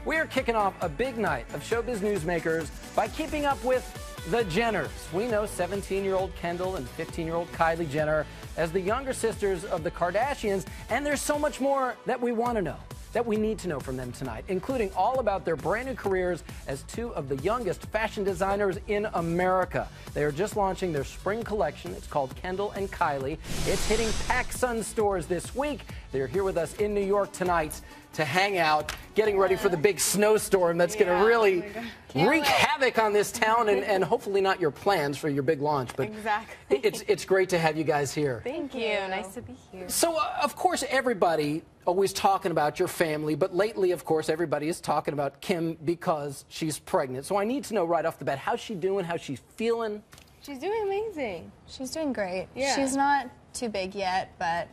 We are kicking off a big night of showbiz newsmakers by keeping up with the Jenners. We know 17-year-old Kendall and 15-year-old Kylie Jenner as the younger sisters of the Kardashians, and there's so much more that we want to know, that we need to know from them tonight, including all about their brand new careers as two of the youngest fashion designers in America. They are just launching their spring collection. It's called Kendall and Kylie. It's hitting PacSun stores this week. They're here with us in New York tonight to hang out, getting ready for the big snowstorm that's going to really wreak havoc on this town and hopefully not your plans for your big launch. But exactly. It's great to have you guys here. Thank you. Nice to be here. So, of course, everybody always talking about your family, but lately, of course, everybody is talking about Kim because she's pregnant. So I need to know right off the bat, how's she doing, how's she feeling? She's doing amazing. She's doing great. Yeah. She's not too big yet, but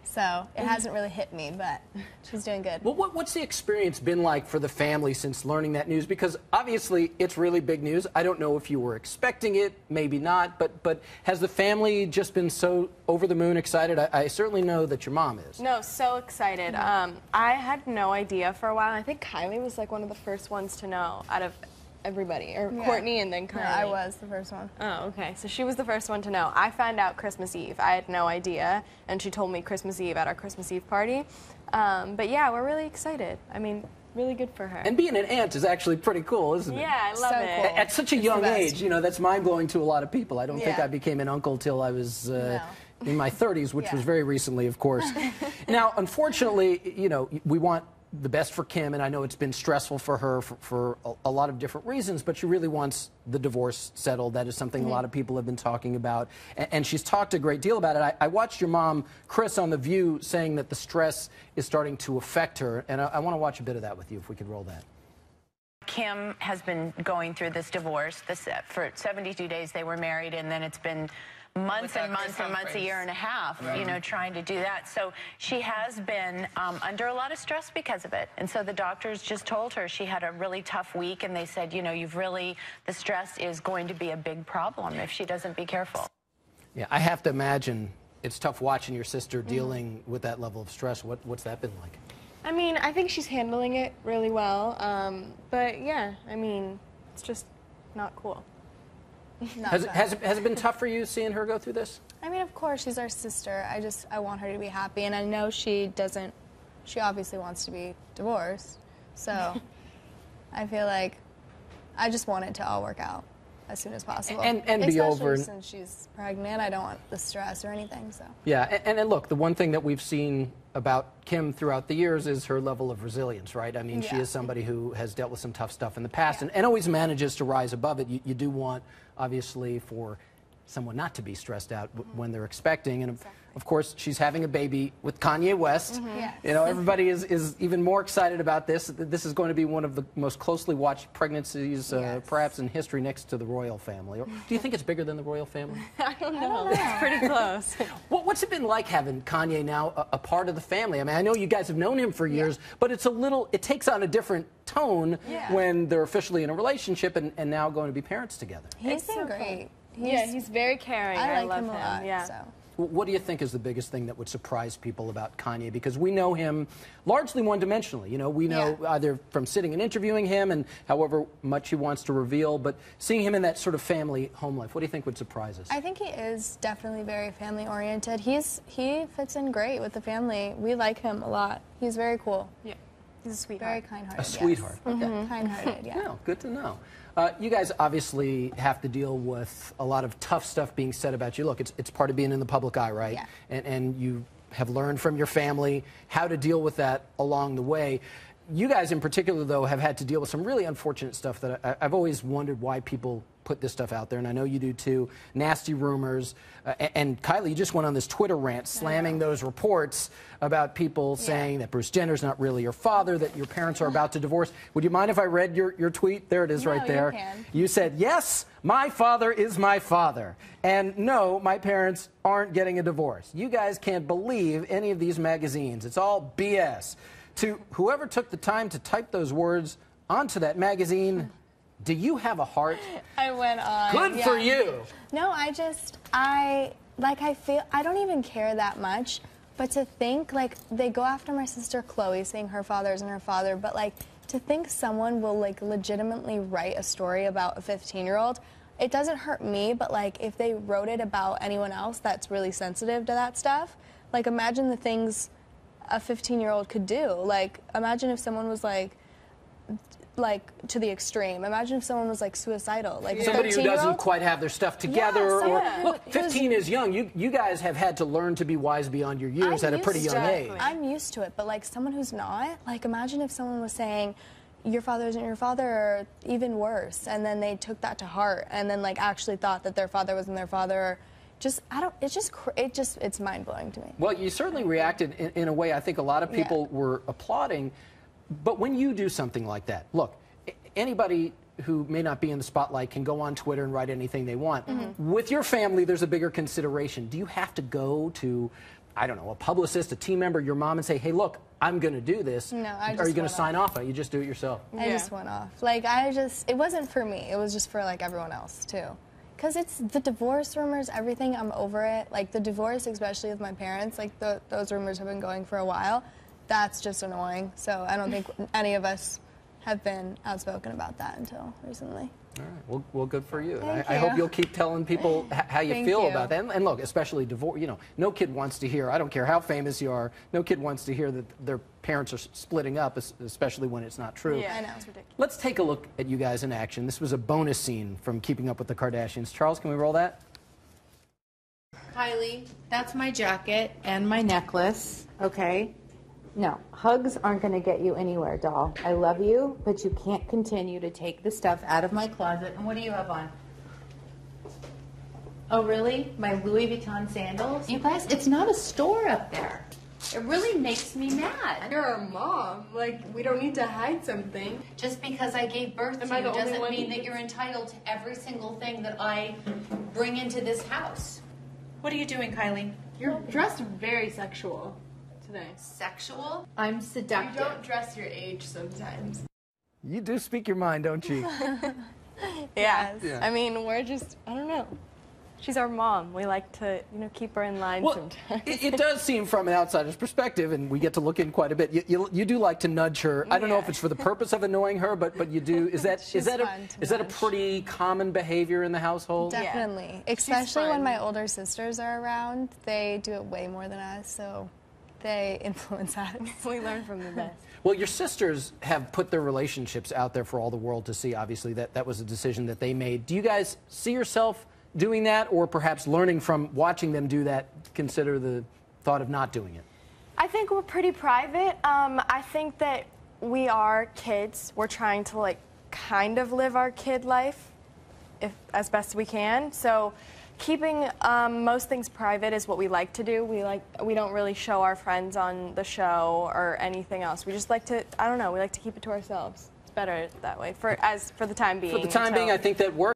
so it hasn't really hit me, but she's doing good. Well, what's the experience been like for the family since learning that news? Because obviously it's really big news. I don't know if you were expecting it, maybe not, but has the family just been so over the moon excited? I certainly know that your mom is. No, so excited. I had no idea for a while. I think Kylie was like one of the first ones to know out of everybody, or Courtney and then Kylie. No, I was the first one. Oh, okay. So she was the first one to know. I found out Christmas Eve. I had no idea, and she told me Christmas Eve at our Christmas Eve party. But yeah, we're really excited. I mean, really good for her. And being an aunt is actually pretty cool, isn't it? Yeah, I love it. Cool. At such a young age, you know, that's mind-blowing to a lot of people. I don't think Yeah. I became an uncle till I was in my 30s, which Yeah. was very recently, of course. Now, unfortunately, you know, we want the best for Kim, and I know it's been stressful for her for a lot of different reasons, but she really wants the divorce settled. That is something a lot of people have been talking about, and she's talked a great deal about it. I watched your mom, Chris, on The View saying that the stress is starting to affect her, and I want to watch a bit of that with you, if we could roll that. Kim has been going through this divorce. For 72 days they were married, and then it's been months and months and months, a year and a half, you know, trying to do that. So she has been under a lot of stress because of it. And so the doctors just told her she had a really tough week, and they said, you know, the stress is going to be a big problem if she doesn't be careful. Yeah, I have to imagine it's tough watching your sister dealing with that level of stress. What's that been like? I mean, I think she's handling it really well. But yeah, I mean, it's just not cool. Has it been tough for you seeing her go through this? I mean, of course, she's our sister. I want her to be happy, and I know she obviously wants to be divorced. So I feel like I just want it to all work out as soon as possible. And be over. Especially since she's pregnant, I don't want the stress or anything, so. Yeah, and look, the one thing that we've seen about Kim throughout the years is her level of resilience, right? I mean, she is somebody who has dealt with some tough stuff in the past and always manages to rise above it. You do want, obviously, for someone not to be stressed out when they're expecting. And of course, she's having a baby with Kanye West. Yes. You know, everybody is even more excited about this. This is going to be one of the most closely watched pregnancies, perhaps in history, next to the royal family. Or, do you think it's bigger than the royal family? I don't know. It's pretty close. What's it been like having Kanye now a part of the family? I mean, I know you guys have known him for years, but it takes on a different tone when they're officially in a relationship and now going to be parents together. He's been great. He's very caring. I love him a lot, Yeah. so. What do you think is the biggest thing that would surprise people about Kanye? Because we know him largely one-dimensionally. You know, we know either from sitting and interviewing him and however much he wants to reveal, but seeing him in that sort of family home life, what do you think would surprise us? I think he is definitely very family-oriented. He fits in great with the family. We like him a lot. He's very cool. Yeah. He's a sweetheart. Very kind-hearted. A sweetheart. Yes. Kind-hearted, yeah. No, good to know. You guys obviously have to deal with a lot of tough stuff being said about you. Look, it's part of being in the public eye, right? Yeah. And you have learned from your family how to deal with that along the way. You guys in particular, though, have had to deal with some really unfortunate stuff that I've always wondered why people put this stuff out there, and I know you do too. Nasty rumors. And Kylie, you just went on this Twitter rant slamming those reports about people saying that Bruce Jenner's not really your father, that your parents are about to divorce. Would you mind if I read your tweet? There it is right there. You can. You said, yes, my father is my father. And no, my parents aren't getting a divorce. You guys can't believe any of these magazines. It's all BS. To whoever took the time to type those words onto that magazine, do you have a heart? I went on. Good for you. No, I don't even care that much But to think, like, they go after my sister Chloe, saying her father isn't her father, but, like, to think someone will, like, legitimately write a story about a 15-year-old, it doesn't hurt me, but, like, if they wrote it about anyone else that's really sensitive to that stuff, like, imagine the things a 15-year-old could do. Like, imagine if someone was, like, to the extreme. Imagine if someone was, like, suicidal. Like, somebody who doesn't quite have their stuff together. Yeah, Look, 15 is young. You guys have had to learn to be wise beyond your years at a pretty young age. I'm used to it, but, like, someone who's not, like, imagine if someone was saying, your father isn't your father, or even worse, and then they took that to heart, and then, like, actually thought that their father wasn't their father, or it's mind-blowing to me. Well, you certainly reacted in a way I think a lot of people were applauding. But when you do something like that, look, anybody who may not be in the spotlight can go on Twitter and write anything they want. With your family, there's a bigger consideration. Do you have to go to, I don't know, a publicist, a team member, your mom, and say, hey, look, I'm going to do this? No, I just Are you going to sign off? Or you just do it yourself? I just went off. Like, it wasn't for me. It was just for, like, everyone else, too. Because it's the divorce rumors, everything, I'm over it. Like, the divorce, especially with my parents, like, those rumors have been going for a while. That's just annoying. So I don't think any of us have been outspoken about that until recently. All right. Well, good for you. Thank I you. hope you'll keep telling people how you Thank feel you. about that. And look, especially divorce. You know, no kid wants to hear. I don't care how famous you are. No kid wants to hear that their parents are splitting up, especially when it's not true. Yeah, I know, it's ridiculous. Let's take a look at you guys in action. This was a bonus scene from Keeping Up with the Kardashians. Charles, can we roll that? Kylie, that's my jacket and my necklace, okay? No, hugs aren't going to get you anywhere, doll. I love you, but you can't continue to take the stuff out of my closet. And what do you have on? Oh, really? My Louis Vuitton sandals? You guys, it's not a store up there. It really makes me mad. You're our mom. Like, we don't need to hide something. Just because I gave birth to Am I you the only doesn't one mean who- that you're entitled to every single thing that I bring into this house. What are you doing, Kylie? You're dressed very sexual today. Sexual? I'm You seductive. don't dress your age sometimes. You do speak your mind, don't you? Yeah. Yeah. I mean, we're just, I don't know. She's our mom. We like to, keep her in line Well, sometimes. it does seem from an outsider's perspective, and we get to look in quite a bit. You do like to nudge her. I don't know if it's for the purpose of annoying her, but you do. Is that a pretty common behavior in the household? Definitely. Especially when my older sisters are around. They do it way more than us, so they influence us. We learn from the best. Well, your sisters have put their relationships out there for all the world to see. Obviously, that was a decision that they made. Do you guys see yourself doing that, or perhaps learning from watching them do that, consider the thought of not doing it? I think we're pretty private. I think that we are kids. We're trying to kind of live our kid life as best we can. So keeping most things private is what we like to do. We don't really show our friends on the show or anything else. We just like to, I don't know, we like to keep it to ourselves. It's better that way for the time being. For the time being, I think that works.